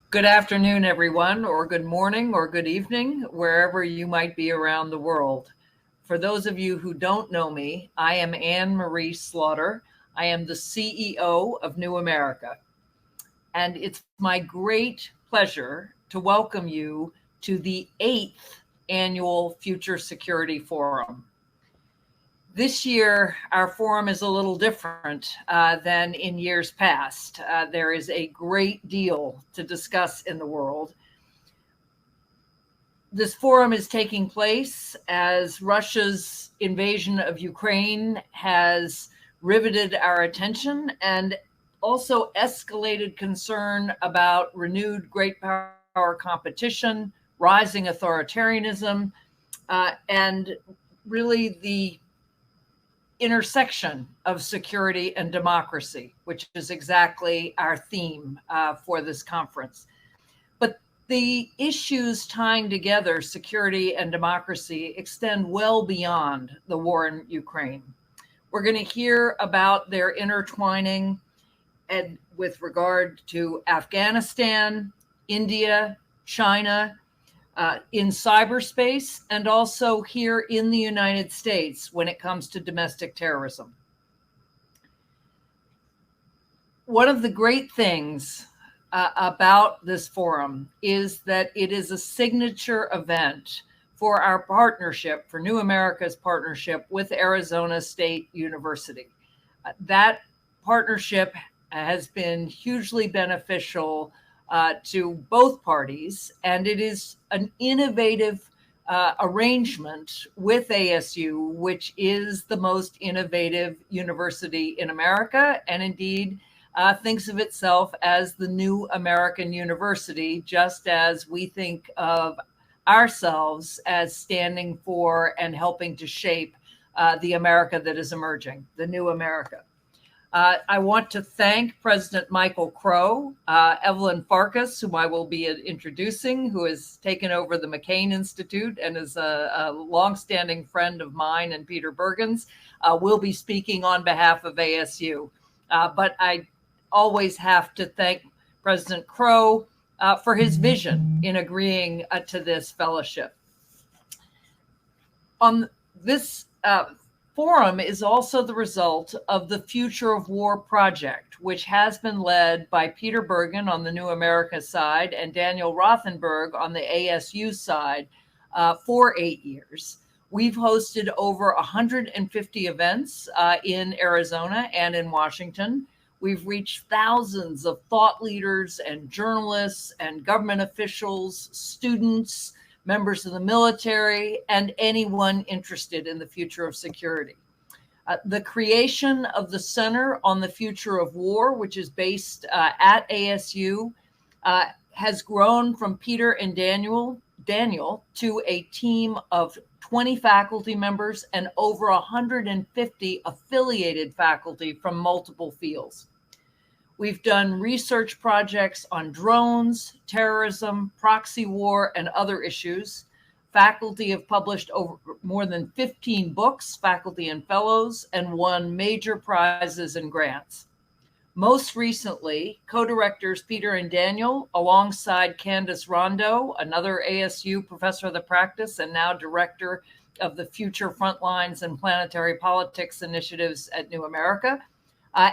Good afternoon, everyone, or good morning, or good evening, wherever you might be around the world. For those of you who don't know me, I am Anne Marie Slaughter. I am the CEO of New America. And it's my great pleasure to welcome you to the 8th annual Future Security Forum. This year, our forum is a little different than in years past. There is a great deal to discuss in the world. This forum is taking place as Russia's invasion of Ukraine has riveted our attention and also escalated concern about renewed great power competition, rising authoritarianism, and really the intersection of security and democracy, which is exactly our theme for this conference. But the issues tying together security and democracy extend well beyond the war in Ukraine. We're going to hear about their intertwining and with regard to Afghanistan, India, China, in cyberspace, and also here in the United States when it comes to domestic terrorism. One of the great things about this forum is that it is a signature event for our partnership, for New America's partnership with Arizona State University. That partnership has been hugely beneficial to both parties, and it is an innovative arrangement with ASU, which is the most innovative university in America, and indeed thinks of itself as the new American university, just as we think of ourselves as standing for and helping to shape the America that is emerging, the new America. I want to thank President Michael Crow, Evelyn Farkas, whom I will be introducing, who has taken over the McCain Institute and is a longstanding friend of mine and Peter Bergen's, will be speaking on behalf of ASU. But I always have to thank President Crow for his vision in agreeing to this fellowship. On this forum is also the result of the Future of War project, which has been led by Peter Bergen on the New America side and Daniel Rothenberg on the ASU side for 8 years. We've hosted over 150 events in Arizona and in Washington. We've reached thousands of thought leaders and journalists and government officials, students, members of the military, and anyone interested in the future of security. The creation of the Center on the Future of War, which is based at ASU, has grown from Peter and Daniel to a team of 20 faculty members and over 150 affiliated faculty from multiple fields. We've done research projects on drones, terrorism, proxy war, and other issues. Faculty have published over more than 15 books, faculty and fellows, and won major prizes and grants. Most recently, co-directors Peter and Daniel, alongside Candace Rondo, another ASU professor of the practice and now director of the Future Frontlines and Planetary Politics Initiatives at New America,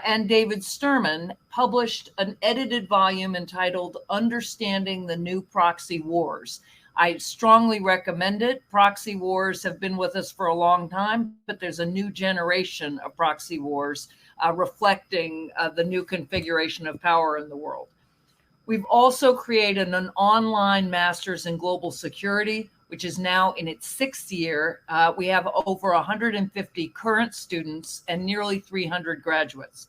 and David Sturman published an edited volume entitled Understanding the New Proxy Wars. I strongly recommend it. Proxy wars have been with us for a long time, but there's a new generation of proxy wars reflecting the new configuration of power in the world. We've also created an online master's in global security, which is now in its 6th year. We have over 150 current students and nearly 300 graduates.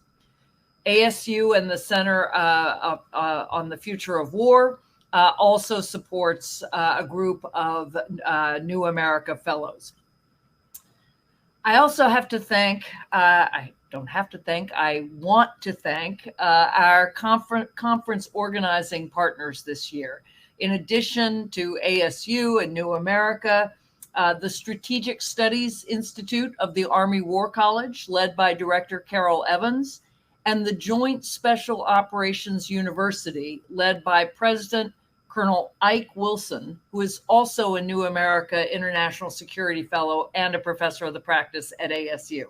ASU and the Center on the Future of War also supports a group of New America Fellows. I also have to thank, I want to thank our conference organizing partners this year. In addition to ASU and New America, the Strategic Studies Institute of the Army War College, led by Director Carol Evans, and the Joint Special Operations University, led by President Colonel Ike Wilson, who is also a New America International Security Fellow and a professor of the practice at ASU.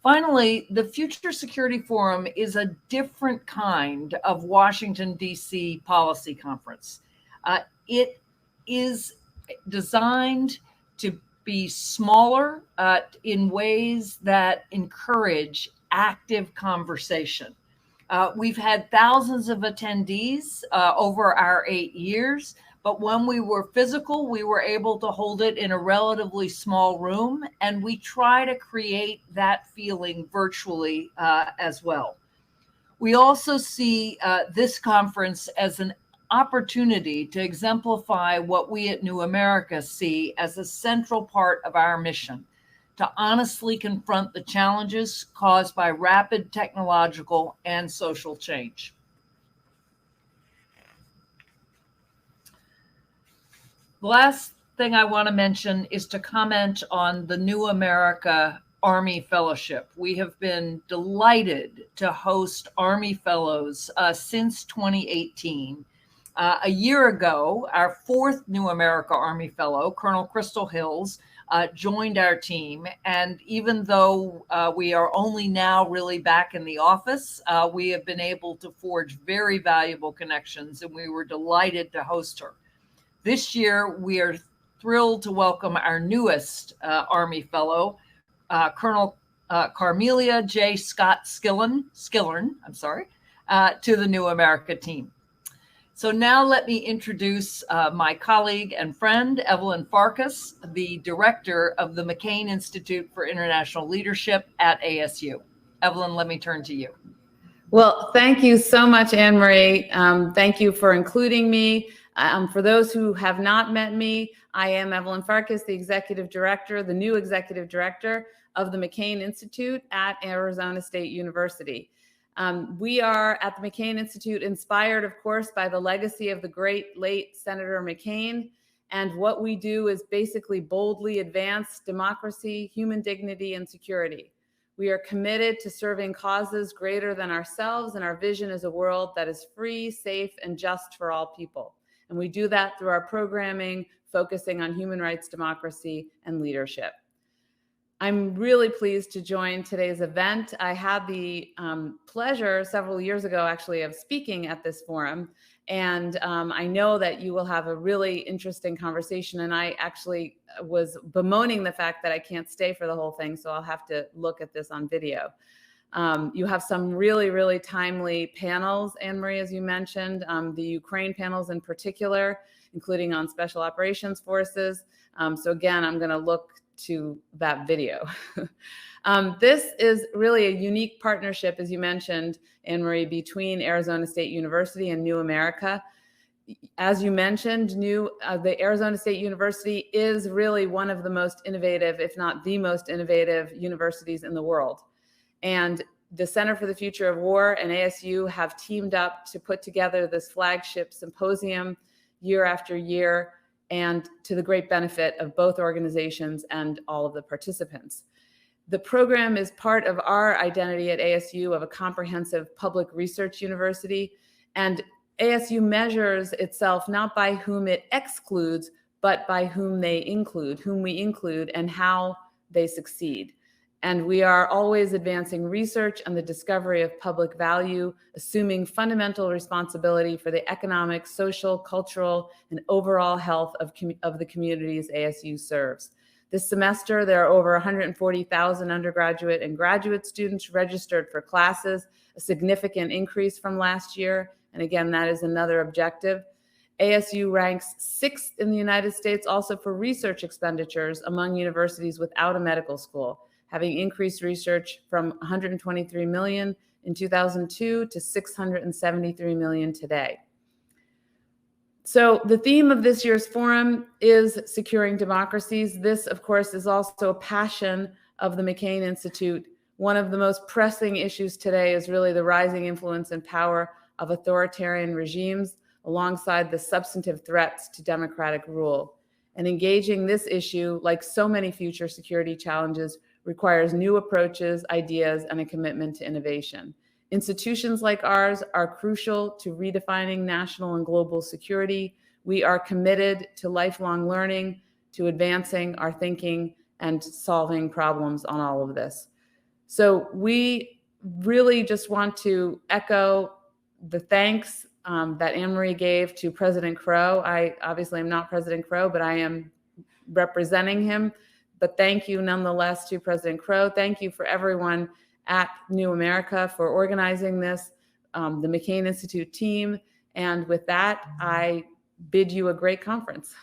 Finally, the Future Security Forum is a different kind of Washington, D.C. policy conference. It is designed to be smaller in ways that encourage active conversation. We've had thousands of attendees over our 8 years, but when we were physical, we were able to hold it in a relatively small room, and we try to create that feeling virtually as well. We also see this conference as an opportunity to exemplify what we at New America see as a central part of our mission, to honestly confront the challenges caused by rapid technological and social change. The last thing I want to mention is to comment on the New America Army Fellowship. We have been delighted to host Army Fellows since 2018. A year ago, our fourth New America Army Fellow, Colonel Crystal Hills, joined our team. And even though we are only now really back in the office, we have been able to forge very valuable connections, and we were delighted to host her. This year, we are thrilled to welcome our newest Army Fellow, Colonel Carmelia J. Scott Skillern, to the New America team. So now let me introduce my colleague and friend, Evelyn Farkas, the director of the McCain Institute for International Leadership at ASU. Evelyn, let me turn to you. Well, thank you so much, Anne Marie. Thank you for including me. For those who have not met me, I am Evelyn Farkas, the executive director, the new executive director of the McCain Institute at Arizona State University. We are at the McCain Institute inspired, of course, by the legacy of the great late Senator McCain. And what we do is basically boldly advance democracy, human dignity, and security. We are committed to serving causes greater than ourselves, and our vision is a world that is free, safe, and just for all people. And we do that through our programming, focusing on human rights, democracy, and leadership. I'm really pleased to join today's event. I had the pleasure several years ago, actually, of speaking at this forum. And I know that you will have a really interesting conversation. And I actually was bemoaning the fact that I can't stay for the whole thing, so I'll have to look at this on video. You have some really, really timely panels, Anne Marie, as you mentioned, the Ukraine panels in particular, including on special operations forces. So again, I'm going to look to that video. This is really a unique partnership, as you mentioned, Anne Marie, between Arizona State University and New America. As you mentioned, the Arizona State University is really one of the most innovative, if not the most innovative universities in the world. And the Center for the Future of War and ASU have teamed up to put together this flagship symposium year after year, and to the great benefit of both organizations and all of the participants. The program is part of our identity at ASU of a comprehensive public research university, and ASU measures itself not by whom it excludes, but by whom we include and how they succeed. And we are always advancing research and the discovery of public value, assuming fundamental responsibility for the economic, social, cultural, and overall health of the communities ASU serves. This semester, there are over 140,000 undergraduate and graduate students registered for classes, a significant increase from last year. And again, that is another objective. ASU ranks 6th in the United States also for research expenditures among universities without a medical school, having increased research from 123 million in 2002 to 673 million today. So the theme of this year's forum is securing democracies. This, of course, is also a passion of the McCain Institute. One of the most pressing issues today is really the rising influence and power of authoritarian regimes alongside the substantive threats to democratic rule. And engaging this issue, like so many future security challenges, requires new approaches, ideas, and a commitment to innovation. Institutions like ours are crucial to redefining national and global security. We are committed to lifelong learning, to advancing our thinking and solving problems on all of this. So we really just want to echo the thanks that Anne-Marie gave to President Crow. I obviously am not President Crow, but I am representing him. But thank you nonetheless to President Crow. Thank you for everyone at New America for organizing this, the McCain Institute team. And with that, I bid you a great conference.